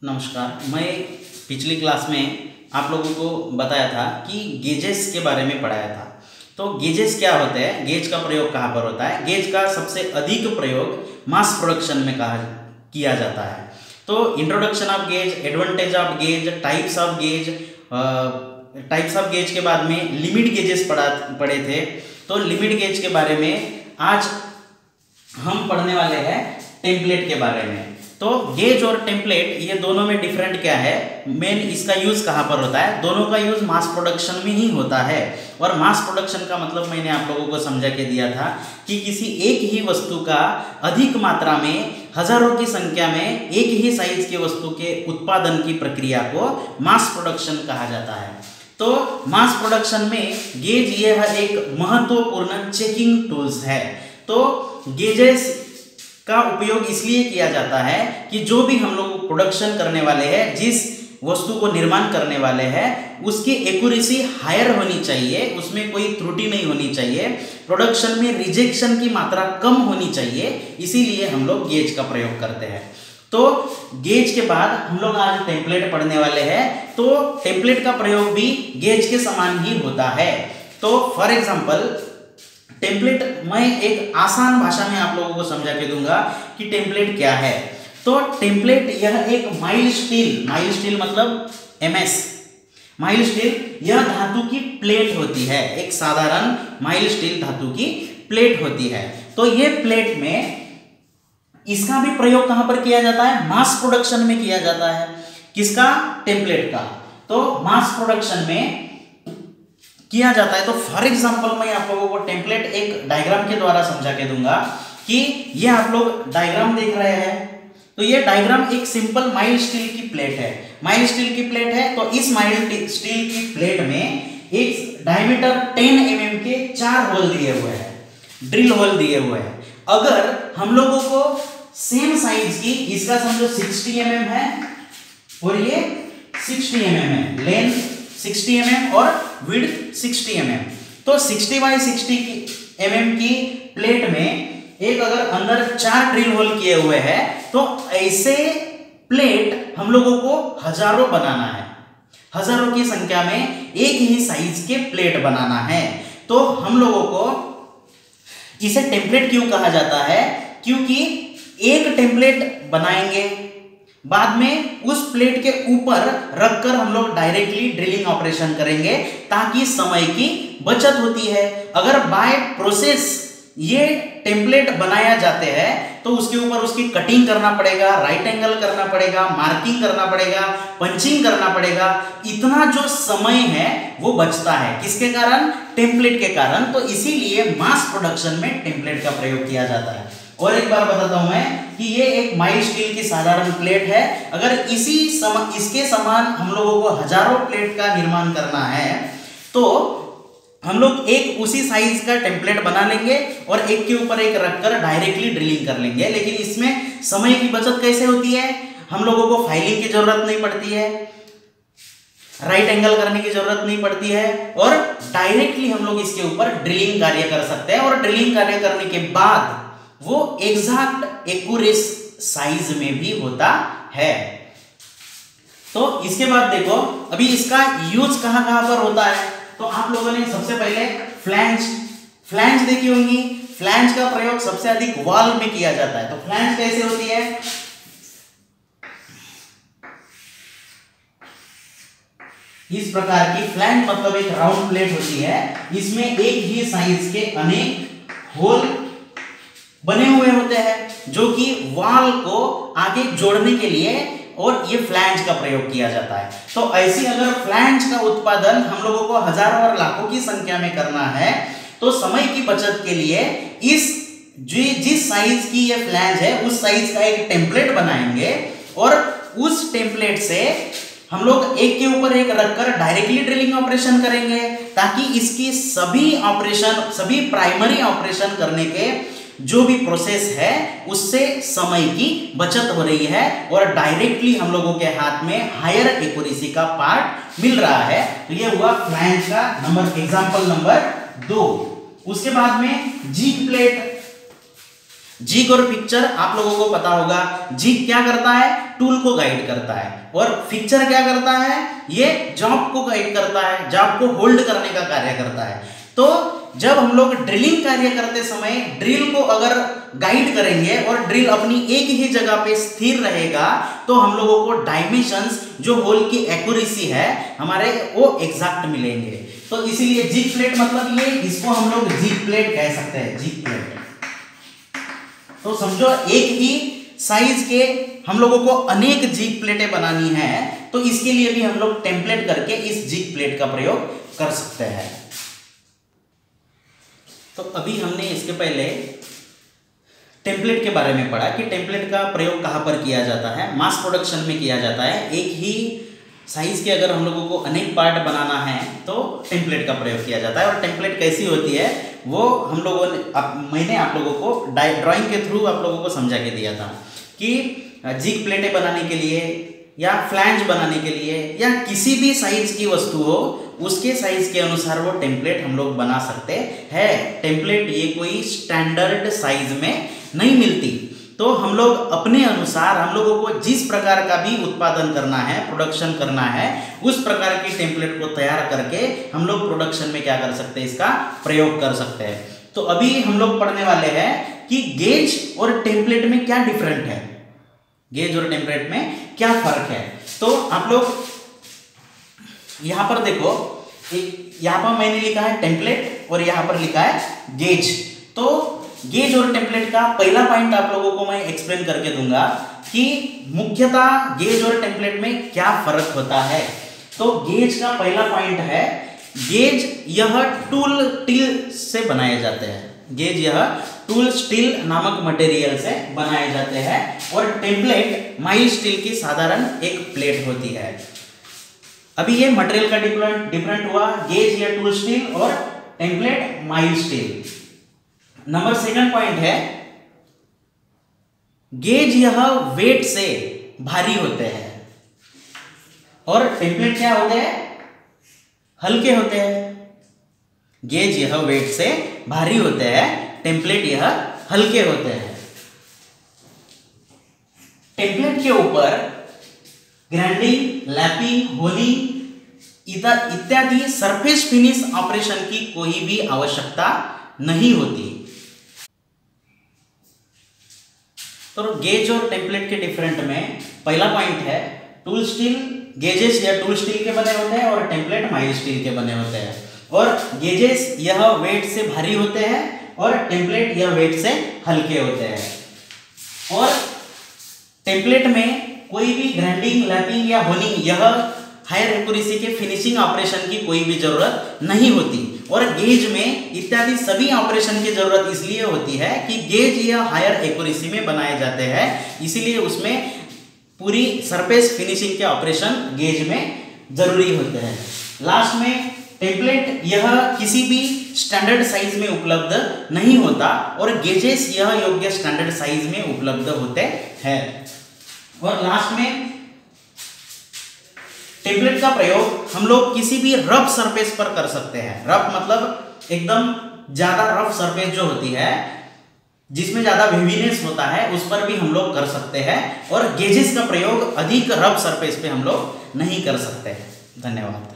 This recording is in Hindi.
नमस्कार। मैं पिछली क्लास में आप लोगों को बताया था कि गेजेस के बारे में पढ़ाया था। तो गेजेस क्या होते हैं, गेज का प्रयोग कहाँ पर होता है। गेज का सबसे अधिक प्रयोग मास प्रोडक्शन में किया जाता है। तो introduction of gauge, advantage of gauge, types of gauge के बाद में लिमिट गेजेस पढ़े थे। तो लिमिट गेज के बारे में आज हम पढ़ने वाले हैं टेम्पलेट के बारे में। तो गेज और टेम्पलेट ये दोनों में डिफरेंट क्या है, मेन इसका यूज कहाँ पर होता है। दोनों का यूज मास प्रोडक्शन में ही होता है। और मास प्रोडक्शन का मतलब मैंने आप लोगों को समझा के दिया था कि किसी एक ही वस्तु का अधिक मात्रा में, हजारों की संख्या में एक ही साइज के वस्तु के उत्पादन की प्रक्रिया को मास प्रोडक्शन कहा जाता है। तो मास प्रोडक्शन में गेज यह एक महत्वपूर्ण चेकिंग टूल्स है। तो गेजेस का उपयोग इसलिए किया जाता है कि जो भी हम लोग प्रोडक्शन करने वाले हैं, जिस वस्तु को निर्माण करने वाले हैं, उसकी एक्यूरेसी हायर होनी चाहिए, उसमें कोई त्रुटि नहीं होनी चाहिए, प्रोडक्शन में रिजेक्शन की मात्रा कम होनी चाहिए। इसीलिए हम लोग गेज का प्रयोग करते हैं। तो गेज के बाद हम लोग आज टेम्पलेट पढ़ने वाले हैं। तो टेम्पलेट का प्रयोग भी गेज के समान ही होता है। तो फॉर एग्जाम्पल टेम्पलेट मैं एक आसान भाषा में आप लोगों को समझा के दूंगा कि टेम्पलेट क्या है। तो टेम्पलेट यह एक माइल्ड स्टील मतलब MS माइल्ड स्टील, यह धातु की प्लेट होती है। एक साधारण माइल्ड स्टील धातु की प्लेट होती है। तो ये प्लेट में इसका भी प्रयोग कहां पर किया जाता है, मास प्रोडक्शन में किया जाता है। किसका, टेम्पलेट का। तो मास प्रोडक्शन में किया जाता है। तो फॉर एग्जांपल मैं आप लोगों को टेम्पलेट एक डायग्राम के द्वारा समझा के दूंगा कि ये आप लोग डायग्राम देख रहे हैं। तो ये डायग्राम एक सिंपल माइल्ड स्टील की प्लेट है। माइल्ड स्टील की प्लेट है। तो इस माइल्ड स्टील की प्लेट में एक डायमीटर 10 mm के 4 होल दिए हुए हैं, ड्रिल होल दिए हुए हैं। अगर हम लोगों को सेम साइज की, इसका समझो 60 mm है और ये 60 mm है, लेंथ 60 mm और विड्थ 60 mm। तो 60 बाई 60 mm की प्लेट में एक अगर अंदर 4 ड्रिल होल किए हुए हैं, तो ऐसे प्लेट हम लोगों को हजारों बनाना है। हजारों की संख्या में एक ही साइज के प्लेट बनाना है। तो हम लोगों को इसे टेम्पलेट क्यों कहा जाता है, क्योंकि एक टेम्पलेट बनाएंगे, बाद में उस प्लेट के ऊपर रखकर हम लोग डायरेक्टली ड्रिलिंग ऑपरेशन करेंगे, ताकि समय की बचत होती है। अगर बाय प्रोसेस ये टेम्पलेट बनाया जाते हैं तो उसके ऊपर उसकी कटिंग करना पड़ेगा, राइट एंगल करना पड़ेगा, मार्किंग करना पड़ेगा, पंचिंग करना पड़ेगा। इतना जो समय है वो बचता है, किसके कारण, टेम्पलेट के कारण। तो इसीलिए मास प्रोडक्शन में टेम्पलेट का प्रयोग किया जाता है। और एक बार बताता हूं मैं कि ये एक माइल्ड स्टील की साधारण प्लेट है। अगर इसके समान हम लोगों को हजारों प्लेट का निर्माण करना है, तो हम लोग एक उसी साइज का टेम्पलेट बना लेंगे और एक के ऊपर एक रखकर डायरेक्टली ड्रिलिंग कर लेंगे। लेकिन इसमें समय की बचत कैसे होती है, हम लोगों को फाइलिंग की जरूरत नहीं पड़ती है, राइट एंगल करने की जरूरत नहीं पड़ती है, और डायरेक्टली हम लोग इसके ऊपर ड्रिलिंग कार्य कर सकते हैं। और ड्रिलिंग कार्य करने के बाद वो एग्जैक्ट एक्यूरेट साइज में भी होता है। तो इसके बाद देखो अभी इसका यूज कहां कहां पर होता है। तो आप लोगों ने सबसे पहले फ्लैंज देखी होंगी। फ्लैंज का प्रयोग सबसे अधिक वॉल में किया जाता है। तो फ्लैंज कैसे होती है, इस प्रकार की फ्लैंज मतलब एक राउंड प्लेट होती है। इसमें एक ही साइज के अनेक होल बने हुए होते हैं, जो कि वॉल को आगे जोड़ने के लिए, और ये फ्लैंज का प्रयोग किया जाता है। तो ऐसी अगर फ्लैंज का उत्पादन हम लोगों को हजारों और लाखों की संख्या में करना है, तो समय की बचत के लिए जिस साइज की ये फ्लैंज है उस साइज का एक टेम्पलेट बनाएंगे, और उस टेम्पलेट से हम लोग एक के ऊपर एक रखकर डायरेक्टली ड्रिलिंग ऑपरेशन करेंगे, ताकि इसकी सभी प्राइमरी ऑपरेशन करने के जो भी प्रोसेस है उससे समय की बचत हो रही है, और डायरेक्टली हम लोगों के हाथ में हायर एक्यूरेसी का पार्ट मिल रहा है। तो ये हुआ फ्लैंज का एग्जांपल नंबर 2। उसके बाद में जिग प्लेट, जिग और पिक्चर आप लोगों को पता होगा। जिग क्या करता है, टूल को गाइड करता है, और फिक्चर क्या करता है, ये जॉब को गाइड करता है, जॉब को होल्ड करने का कार्य करता है। तो जब हम लोग ड्रिलिंग कार्य करते समय ड्रिल को अगर गाइड करेंगे और ड्रिल अपनी एक ही जगह पे स्थिर रहेगा तो हम लोगों को डायमेंशंस, जो होल की एक्यूरेसी है हमारे, वो एग्जैक्ट मिलेंगे। तो इसीलिए जिग प्लेट मतलब ये, इसको हम लोग जिग प्लेट कह सकते हैं, जिग प्लेट। तो समझो एक ही साइज के हम लोगों को अनेक जिग प्लेटें बनानी है, तो इसके लिए भी हम लोग टेम्पलेट करके इस जिग प्लेट का प्रयोग कर सकते हैं। तो अभी हमने इसके पहले टेम्पलेट के बारे में पढ़ा कि टेम्पलेट का प्रयोग कहाँ पर किया जाता है, मास प्रोडक्शन में किया जाता है। एक ही साइज के अगर हम लोगों को अनेक पार्ट बनाना है तो टेम्पलेट का प्रयोग किया जाता है। और टेम्पलेट कैसी होती है वो हम लोगों ने, मैंने आप लोगों को ड्राइंग के थ्रू आप लोगों को समझा के दिया था कि जिग प्लेटें बनाने के लिए या फ्लैंज बनाने के लिए या किसी भी साइज की वस्तु हो उसके साइज के अनुसार वो टेम्पलेट हम लोग बना सकते हैं। टेम्पलेट ये कोई स्टैंडर्ड साइज में नहीं मिलती, तो हम लोग अपने अनुसार, हम लोगों को जिस प्रकार का भी उत्पादन करना है, प्रोडक्शन करना है, उस प्रकार की टेम्पलेट को तैयार करके हम लोग प्रोडक्शन में क्या कर सकते हैं, इसका प्रयोग कर सकते हैं। तो अभी हम लोग पढ़ने वाले हैं कि गेज और टेम्पलेट में क्या डिफरेंट है, गेज और टेम्पलेट में क्या फर्क है। तो आप लोग यहां पर देखो, यहां पर मैंने लिखा है टेम्पलेट और यहां पर लिखा है गेज। तो गेज और टेम्पलेट का पहला पॉइंट आप लोगों को मैं एक्सप्लेन करके दूंगा कि मुख्यतः गेज और टेम्पलेट में क्या फर्क होता है। तो गेज का पहला पॉइंट है, गेज यह टूल स्टील से बनाए जाते हैं, गेज यह टूल स्टील नामक मटेरियल से बनाए जाते हैं, और टेम्पलेट माइल्ड स्टील की साधारण एक प्लेट होती है। अभी ये मटेरियल का डिफरेंट हुआ, गेज या टूल स्टील और template mild steel. Number second point है, गेज यह वेट से भारी होते हैं और टेम्पलेट क्या होते हैं, हल्के होते हैं। गेज यह वेट से भारी होते हैं, टेम्पलेट यह हल्के होते हैं। टेम्पलेट के ऊपर ग्राइंडिंग, लैपिंग, होलिंग इत्यादि सरफेस फिनिश ऑपरेशन की कोई भी आवश्यकता नहीं होती। तो गेज और टेम्पलेट के डिफरेंट में पहला पॉइंट है, टूल स्टील, गेजेस या टूल स्टील के बने होते हैं और टेम्पलेट माइल्ड स्टील के बने होते हैं। और गेजेस यह वेट से भारी होते हैं और टेम्पलेट यह वेट से हल्के होते हैं। और टेम्पलेट में कोई भी ग्राइंडिंग, लैपिंग या होलिंग, यह हायर एक्यूरेसी के फिनिशिंग ऑपरेशन की कोई भी जरूरत नहीं होती। और गेज में इत्यादि सभी ऑपरेशन की जरूरत इसलिए होती है कि गेज या हायर एक्यूरेसी में बनाए जाते हैं, इसीलिए उसमें पूरी सरफेस फिनिशिंग के ऑपरेशन गेज में जरूरी होते हैं। लास्ट में टेम्पलेट यह किसी भी स्टैंडर्ड साइज में उपलब्ध नहीं होता और गेजेस यह योग्य स्टैंडर्ड साइज में उपलब्ध होते हैं। और लास्ट में टेम्पलेट का प्रयोग हम लोग किसी भी रफ सरफेस पर कर सकते हैं। रफ मतलब एकदम ज्यादा रफ सरफेस जो होती है, जिसमें ज्यादा वेवीनेस होता है, उस पर भी हम लोग कर सकते हैं। और गेजेस का प्रयोग अधिक रफ सरफेस पे हम लोग नहीं कर सकते। धन्यवाद।